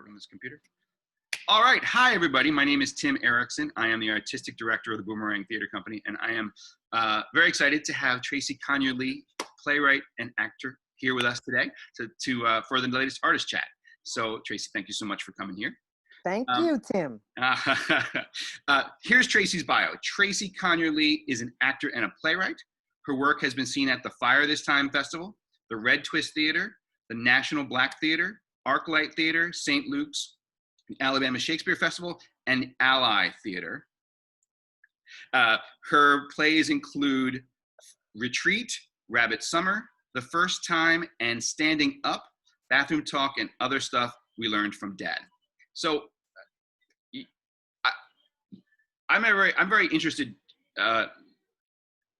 record on this computer. All right. Hi, everybody. My name is Tim Errickson. I am the artistic director of the Boomerang Theater Company, and I am very excited to have Tracey Conyer Lee, playwright and actor, here with us today for the latest artist chat. So, Tracey, thank you so much for coming here. Thank you, Tim. Here's Tracey's bio. Tracey Conyer Lee is an actor and a playwright. Her work has been seen at the Fire This Time Festival, the Red Twist Theater, the National Black Theater, ArcLight Theater, St. Luke's, the Alabama Shakespeare Festival, and Ally Theater. Her plays include Retreat, Rabbit Summer, The First Time, and Standing Up, Bathroom Talk, and Other Stuff We Learned from Dad. So I'm very interested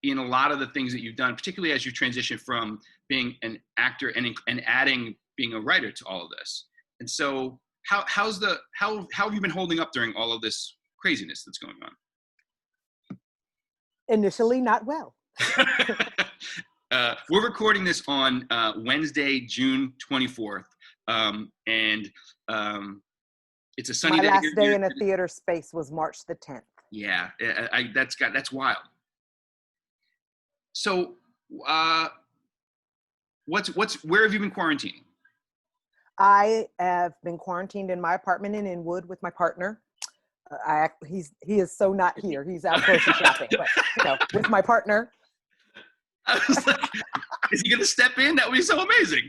in a lot of the things that you've done, particularly as you transition from being an actor and adding being a writer to all of this. And so how have you been holding up during all of this craziness that's going on? Initially, not well. We're recording this on Wednesday, June 24th, and it's a sunny day. My last day in a theater space was March the 10th. Yeah, that's wild. So, where have you been quarantining? I have been quarantined in my apartment in Inwood with my partner. He is so not here. He's out grocery shopping, but with my partner. I was like, is he gonna step in? That would be so amazing.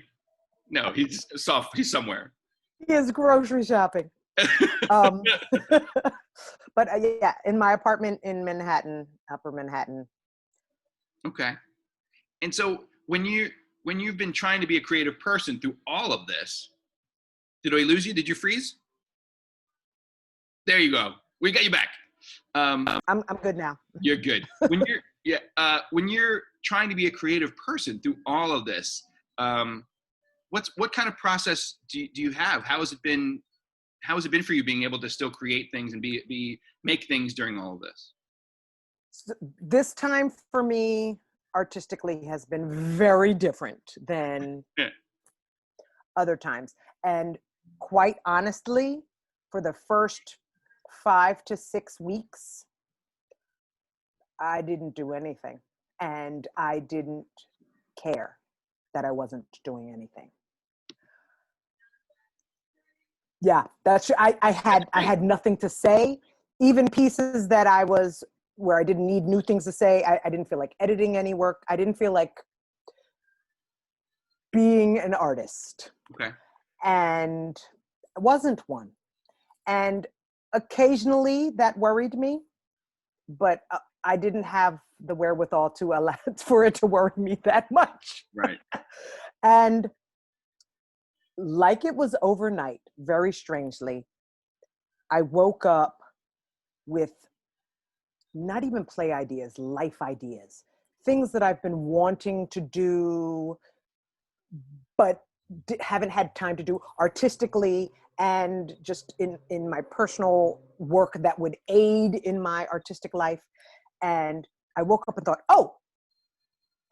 No, he's somewhere. He is grocery shopping. But yeah, in my apartment in Manhattan, Upper Manhattan. Okay. And so when you've been trying to be a creative person through all of this, did I lose you? Did you freeze? There you go. We got you back. I'm good now. You're good. When you're trying to be a creative person through all of this, what kind of process do you have? How has it been for you being able to still create things and make things during all of this? This time for me, artistically, has been very different than other times. And quite honestly, for the first 5 to 6 weeks, I didn't do anything. And I didn't care that I wasn't doing anything. Yeah, that's I had nothing to say. Even pieces that where I didn't need new things to say, I didn't feel like editing any work. I didn't feel like being an artist. Okay. And I wasn't one. And occasionally that worried me, but I didn't have the wherewithal to allow for it to worry me that much. Right. And like it was overnight, very strangely, I woke up with not even play ideas, life ideas, things that I've been wanting to do, but haven't had time to do artistically and just in my personal work that would aid in my artistic life. And I woke up and thought, oh,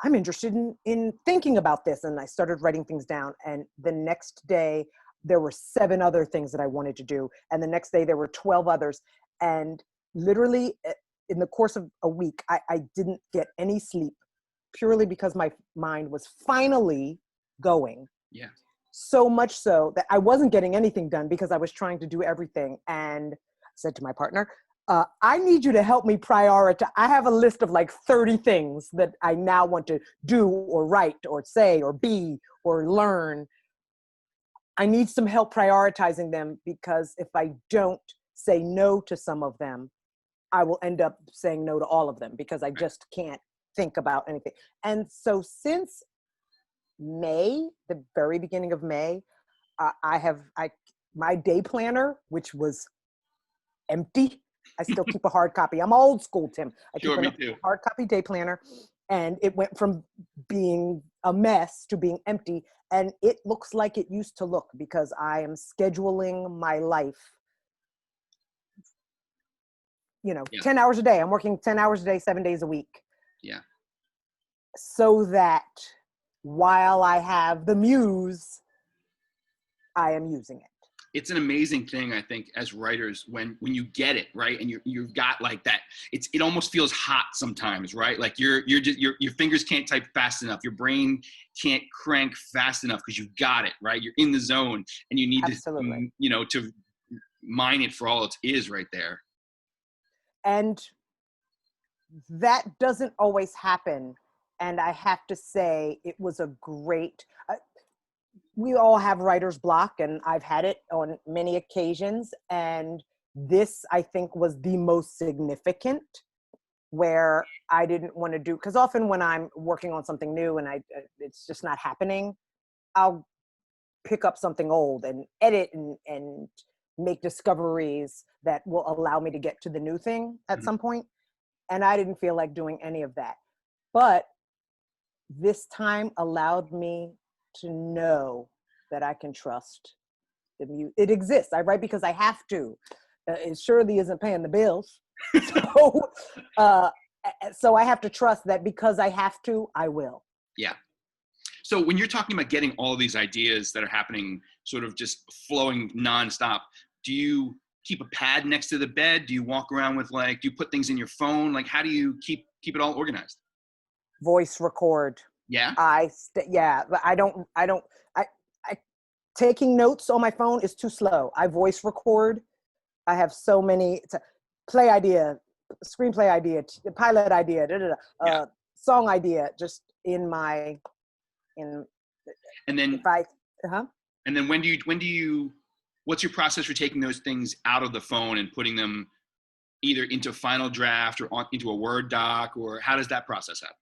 I'm interested in thinking about this. And I started writing things down. And the next day, there were 7 other things that I wanted to do. And the next day, there were 12 others. And literally, in the course of a week, I didn't get any sleep purely because my mind was finally going. Yeah. So much so that I wasn't getting anything done because I was trying to do everything. And I said to my partner, I need you to help me prioritize. I have a list of like 30 things that I now want to do or write or say or be or learn. I need some help prioritizing them because if I don't say no to some of them, I will end up saying no to all of them because I just can't think about anything. And so since May, the very beginning of May, my day planner, which was empty. I still keep a hard copy. I'm old school, Tim. I keep a hard copy day planner, and it went from being a mess to being empty. And it looks like it used to look because I am scheduling my life, 10 hours a day. I'm working 10 hours a day, 7 days a week. Yeah. So that while I have the muse, I am using it. it's an amazing thing, I think, as writers, when you get it right, and you've got like that. It almost feels hot sometimes, right? Like your fingers can't type fast enough, your brain can't crank fast enough because you've got it right. You're in the zone, and you need Absolutely. to to mine it for all it is right there. And that doesn't always happen. And I have to say, it was a great. We all have writer's block, and I've had it on many occasions. And this, I think, was the most significant, where I didn't want to do, because often when I'm working on something new and it's just not happening, I'll pick up something old and edit and make discoveries that will allow me to get to the new thing at some point. And I didn't feel like doing any of that. But this time allowed me to know that I can trust the music. It exists. I write because I have to. It surely isn't paying the bills. So I have to trust that because I have to, I will. Yeah. So when you're talking about getting all these ideas that are happening, sort of just flowing nonstop, do you keep a pad next to the bed? Do you walk around with do you put things in your phone? Like, how do you keep it all organized? Voice record. Yeah. But I taking notes on my phone is too slow. I voice record. I have so many play idea, screenplay idea, pilot idea, song idea, just and then and then when do you what's your process for taking those things out of the phone and putting them either into final draft or into a Word doc, or how does that process happen?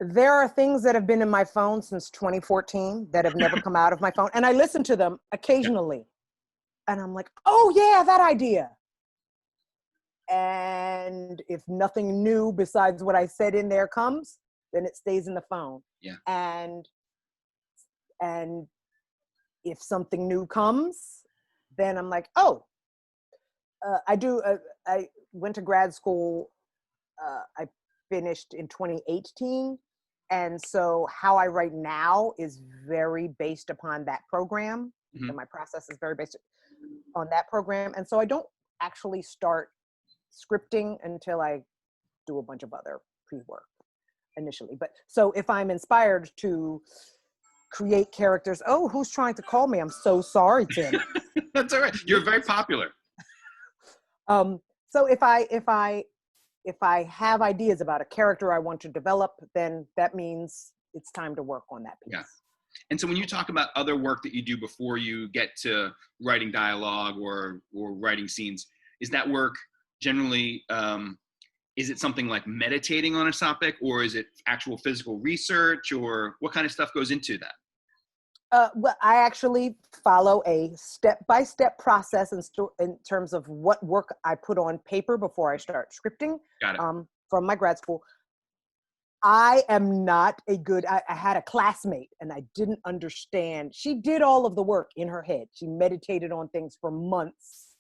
There are things that have been in my phone since 2014 that have never come out of my phone. And I listen to them occasionally. And I'm like, oh yeah, that idea. And if nothing new besides what I said in there comes, then it stays in the phone. Yeah. And if something new comes, then I'm like, oh, I went to grad school. I finished in 2018. And so how I write now is very based upon that program. And my process is very based on that program. And so I don't actually start scripting until I do a bunch of other pre-work initially. But so if I'm inspired to create characters, oh, who's trying to call me? I'm so sorry, Tim. That's all right. You're very popular. So if I have ideas about a character I want to develop, then that means it's time to work on that piece. Yeah. And so when you talk about other work that you do before you get to writing dialogue or writing scenes, is that work generally, is it something like meditating on a topic, or is it actual physical research, or what kind of stuff goes into that? Well, I actually follow a step-by-step process in terms of what work I put on paper before I start scripting. Got it. From my grad school. I am not I had a classmate and I didn't understand. She did all of the work in her head. She meditated on things for months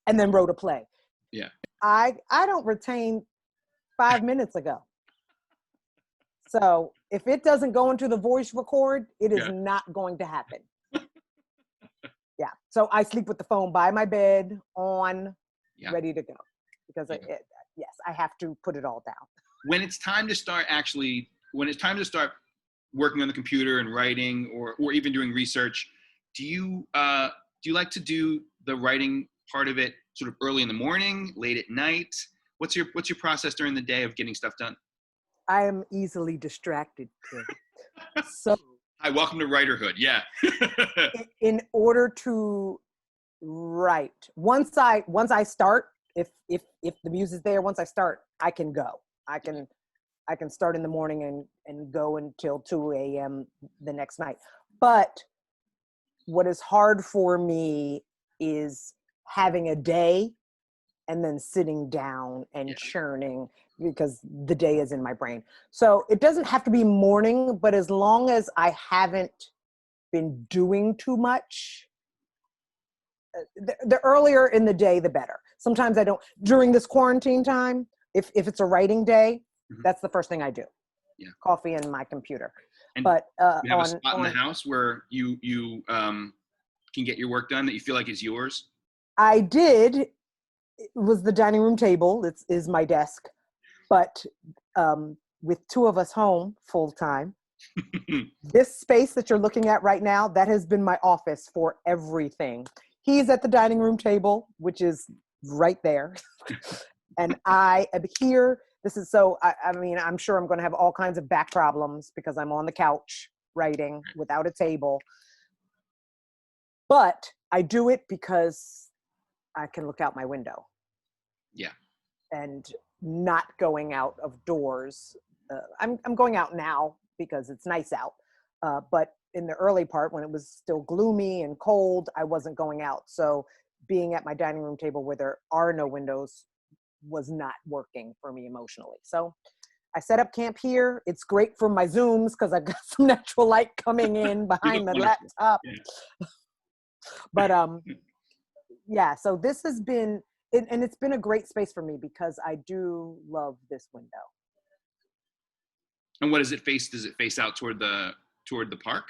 and then wrote a play. Yeah. I don't retain 5 minutes ago. So if it doesn't go into the voice record, it is not going to happen. Yeah. So I sleep with the phone by my bed on, ready to go, because yes, I have to put it all down. When it's time to start working on the computer and writing, or even doing research, do you like to do the writing part of it sort of early in the morning, late at night? What's your process during the day of getting stuff done? I am easily distracted, Tim. So hi, welcome to writerhood. Yeah. in order to write, once I start, if the muse is there, once I start, I can go. I can start in the morning and go until 2 a.m. the next night. But what is hard for me is having a day and then sitting down and churning, because the day is in my brain. So it doesn't have to be morning, but as long as I haven't been doing too much, the earlier in the day, the better. Sometimes I don't. During this quarantine time, if it's a writing day, that's the first thing I do. Yeah. Coffee and my computer. And but you have a spot in the house where you can can get your work done that you feel like is yours? I did. It was the dining room table. Is my desk. But with two of us home full time, this space that you're looking at right now, that has been my office for everything. He's at the dining room table, which is right there. And I am here. This is so, I mean, I'm sure I'm going to have all kinds of back problems because I'm on the couch writing without a table. But I do it because I can look out my window. Yeah. And not going out of doors. I'm going out now because it's nice out. But in the early part, when it was still gloomy and cold, I wasn't going out. So being at my dining room table where there are no windows was not working for me emotionally. So I set up camp here. It's great for my Zooms because I've got some natural light coming in behind the laptop. Yeah. But yeah, so this has been, and it's been a great space for me because I do love this window. And what does it face? Does it face out toward the park?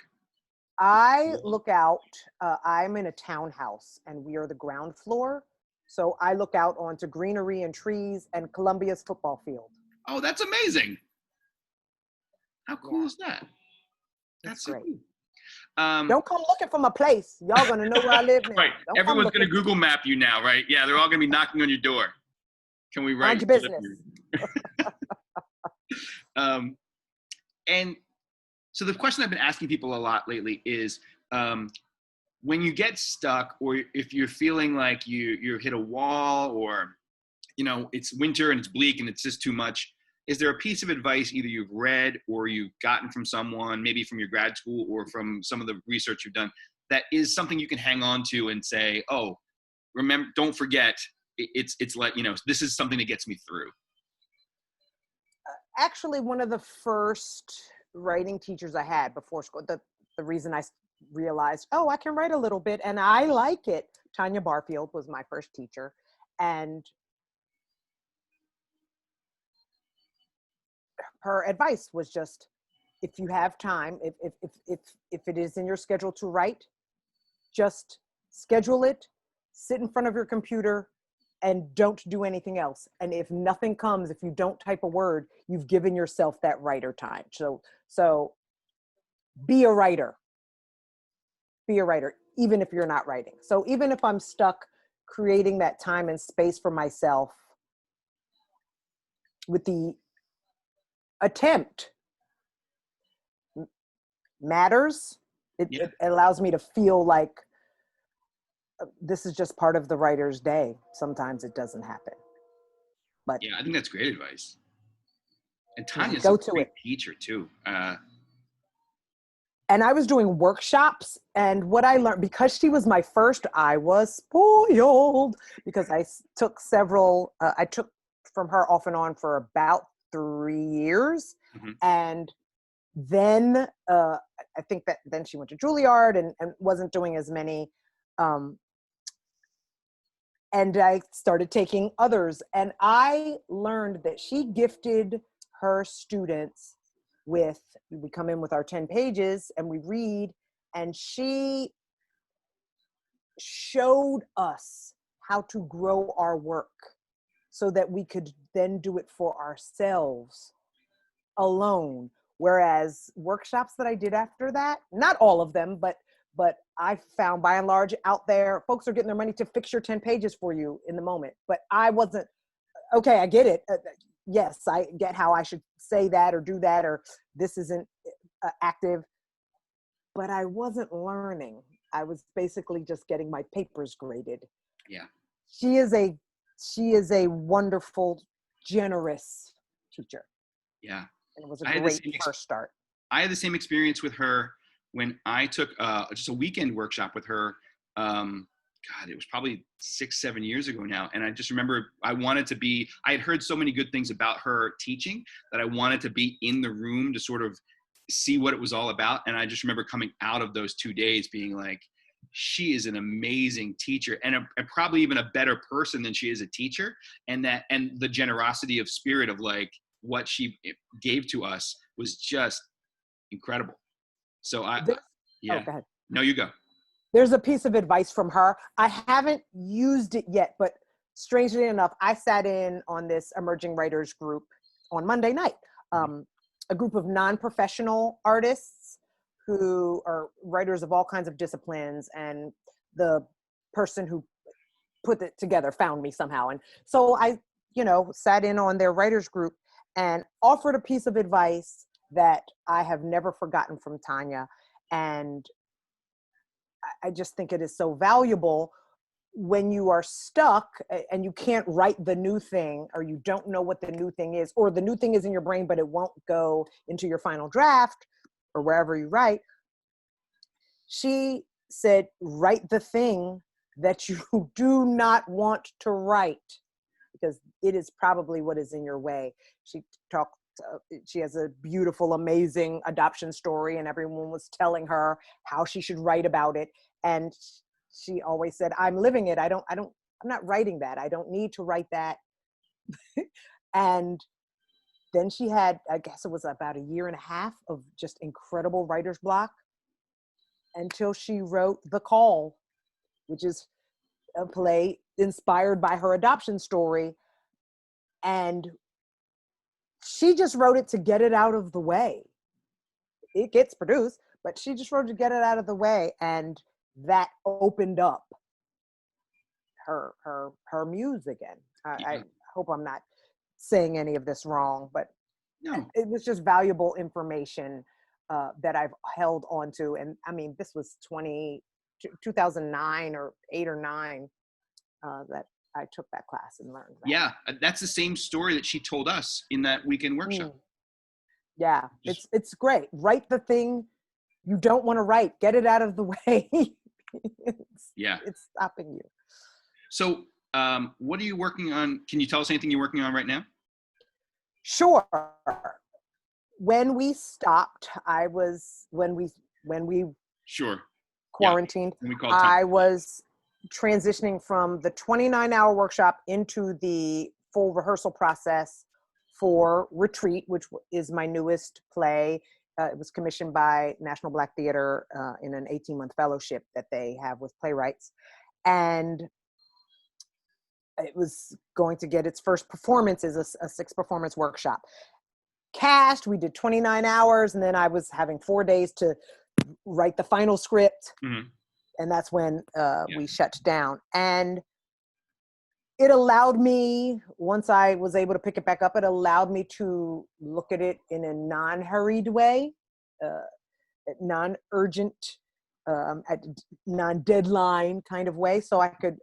I look out, I'm in a townhouse and we are the ground floor. So I look out onto greenery and trees and Columbia's football field. Oh, that's amazing. How cool is that? That's great. So cool. Don't come looking for my place. Y'all gonna know where I live now. Right. Don't Everyone's gonna Google map you now, right? Yeah, they're all gonna be knocking on your door. Can we write? Mind your business. And so the question I've been asking people a lot lately is, when you get stuck, or if you're feeling like you hit a wall, or it's winter and it's bleak and it's just too much, is there a piece of advice either you've read or you've gotten from someone, maybe from your grad school or from some of the research you've done, that is something you can hang on to and say, oh, remember, don't forget, it's like, this is something that gets me through? Actually, one of the first writing teachers I had before school, the reason I realized, oh, I can write a little bit and I like it. Tanya Barfield was my first teacher. And her advice was just, if you have time, if it is in your schedule to write, just schedule it, sit in front of your computer, and don't do anything else. And if nothing comes, if you don't type a word, you've given yourself that writer time. So be a writer. Be a writer, even if you're not writing. So even if I'm stuck creating that time and space for myself with the attempt matters, it allows me to feel like this is just part of the writer's day. Sometimes it doesn't happen. But yeah, I think that's great advice. And Tanya's a great teacher too. And I was doing workshops, and what I learned, because she was my first, I was spoiled because I took several, I took from her off and on for about 3 years. Mm-hmm. And then I think that then she went to Juilliard and wasn't doing as many. And I started taking others, and I learned that she gifted her students with, we come in with our 10 pages and we read, and she showed us how to grow our work so that we could then do it for ourselves alone. Whereas workshops that I did after that, not all of them, but I found by and large out there, folks are getting their money to fix your 10 pages for you in the moment. But I wasn't, okay, I get it. Yes, I get how I should say that or do that, or this isn't active, but I wasn't learning. I was basically just getting my papers graded. Yeah. She is a wonderful, generous teacher. Yeah. And it was a great first start. I had the same experience with her when I took just a weekend workshop with her. God, it was probably 6-7 years ago now. And I just remember I had heard so many good things about her teaching that I wanted to be in the room to sort of see what it was all about. And I just remember coming out of those 2 days being like, she is an amazing teacher and probably even a better person than she is a teacher. And the generosity of spirit of like what she gave to us was just incredible. So go ahead. No, you go. there's a piece of advice from her. I haven't used it yet, but strangely enough, I sat in on this emerging writers group on Monday night. A group of non-professional artists who are writers of all kinds of disciplines, and the person who put it together found me somehow. And so I, sat in on their writers group and offered a piece of advice that I have never forgotten from Tanya. And I just think it is so valuable when you are stuck and you can't write the new thing, or you don't know what the new thing is, or the new thing is in your brain, but it won't go into your final draft or wherever you write. She said, write the thing that you do not want to write, because it is probably what is in your way. She has a beautiful, amazing adoption story, and everyone was telling her how she should write about it. And she always said, I'm living it. I'm not writing that. I don't need to write that. And then she had, I guess it was about 1.5 years of just incredible writer's block, until she wrote The Call, which is a play inspired by her adoption story. And she just wrote it to get it out of the way. It gets produced, but she just wrote it to get it out of the way. And that opened up her muse again. I hope I'm not saying any of this wrong, but no, it was just valuable information that I've held on to. And I mean, this was 2009 or 8 or 9 that I took that class and learned that. Yeah, that's the same story that she told us in that weekend workshop. Yeah, it's great. Write the thing you don't want to write. Get it out of the way. It's stopping you. So what are you working on? Can you tell us anything you're working on right now? Sure. When we stopped, when we Sure quarantined, I was transitioning from the 29-hour workshop into the full rehearsal process for Retreat, which is my newest play. It was commissioned by National Black Theater in an 18-month fellowship that they have with playwrights. And it was going to get its first performance as a 6-performance workshop. Cast, we did 29 hours, and then I was having 4 days to write the final script. Mm-hmm. And that's when we shut down. And it allowed me, once I was able to pick it back up, it allowed me to look at it in a non-hurried way, non-urgent, non-deadline kind of way. So I could,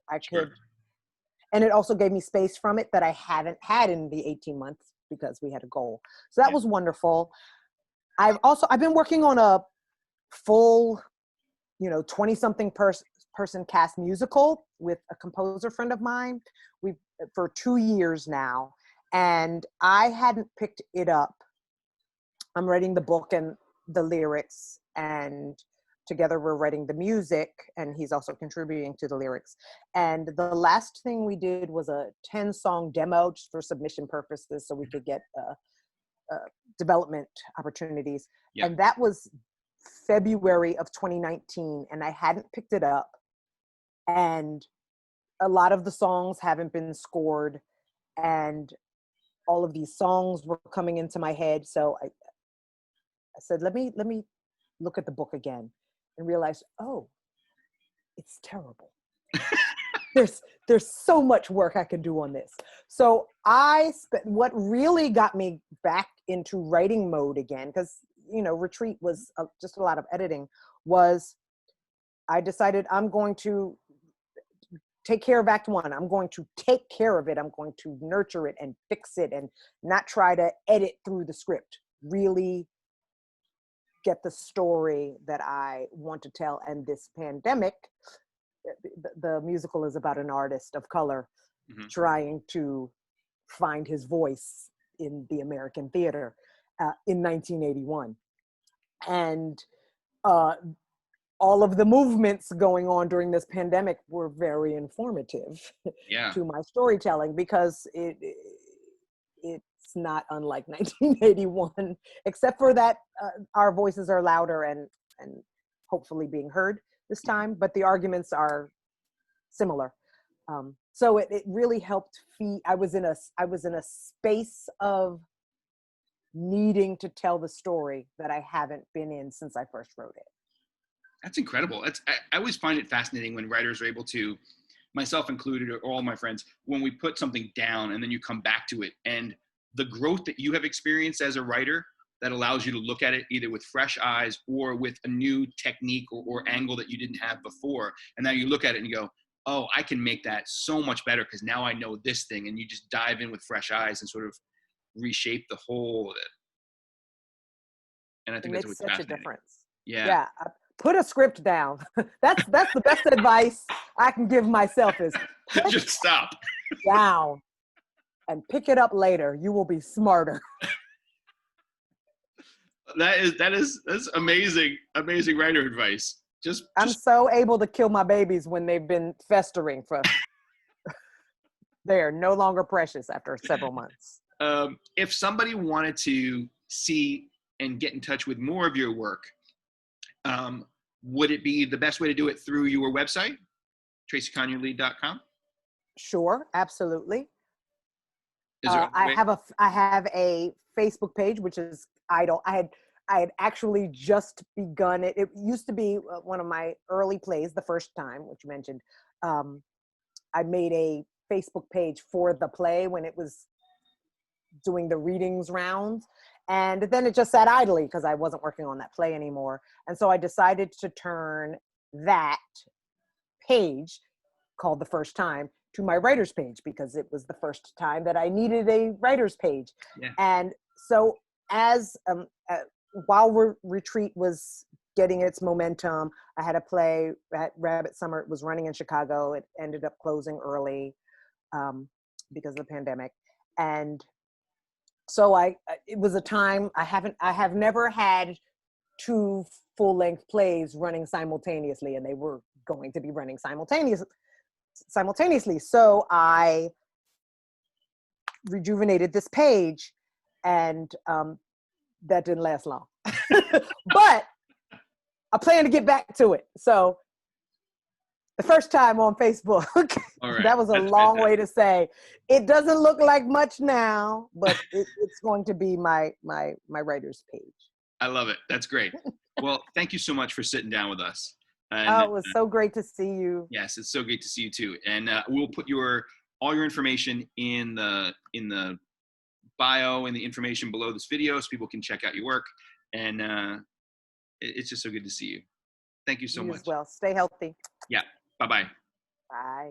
and it also gave me space from it that I haven't had in the 18 months because we had a goal. So that was wonderful. I've been working on a full, 20-something person cast musical with a composer friend of mine. We've for 2 years now, and I hadn't picked it up. I'm writing the book and the lyrics, and together we're writing the music, and he's also contributing to the lyrics. And the last thing we did was a 10-song demo just for submission purposes, so we could get development opportunities. Yeah. And that was February of 2019, and I hadn't picked it up. And a lot of the songs haven't been scored, and all of these songs were coming into my head. So I said, let me look at the book again, and realize, oh, it's terrible. There's so much work I could do on this. So what really got me back into writing mode again, because Retreat was just a lot of editing, was I decided I'm going to take care of Act 1. I'm going to take care of it. I'm going to nurture it and fix it and not try to edit through the script. Really get the story that I want to tell. And this pandemic, the musical is about an artist of color trying to find his voice in the American theater in 1981. And all of the movements going on during this pandemic were very informative to my storytelling, because it's not unlike 1981, except for that our voices are louder and hopefully being heard. this time, but the arguments are similar. So it really helped feed. I was in a space of needing to tell the story that I haven't been in since I first wrote it. That's incredible. I always find it fascinating when writers are able to, myself included, or all my friends, when we put something down and then you come back to it, and the growth that you have experienced as a writer that allows you to look at it either with fresh eyes or with a new technique or angle that you didn't have before. And now you look at it and you go, oh, I can make that so much better because now I know this thing. And you just dive in with fresh eyes and sort of reshape the whole of it. And I think It that's makes what's such a difference. Yeah. Put a script down. That's the best advice I can give myself is just stop. Down and pick it up later. You will be smarter. That's amazing writer advice. I'm so able to kill my babies when they've been festering for. They are no longer precious after several months. If somebody wanted to see and get in touch with more of your work, would it be the best way to do it through your website, TraceysConyerLee.com? Sure, absolutely. Is there I have a Facebook page, which is idle. I had actually just begun it. It used to be one of my early plays, the first time, which you mentioned. I made a Facebook page for the play when it was doing the readings rounds. And then it just sat idly because I wasn't working on that play anymore. And so I decided to turn that page, called The First Time, to my writer's page because it was the first time that I needed a writer's page. Yeah. And so as while Retreat was getting its momentum, I had a play at Rabbit Summer. It was running in Chicago. It ended up closing early because of the pandemic. And so it was a time I have never had two full-length plays running simultaneously, and they were going to be running simultaneously. So I rejuvenated this page, and that didn't last long. But I plan to get back to it. So the first time on Facebook, right. That was a long way to say it doesn't look like much now, but it's going to be my writer's page. I love it. That's great. Well, thank you so much for sitting down with us. And, it was so great to see you. Yes, it's so great to see you too. And we'll put all your information in the bio and the information below this video so people can check out your work. And it's just so good to see you. Thank you so much. As well. Stay healthy. Yeah. Bye-bye. Bye.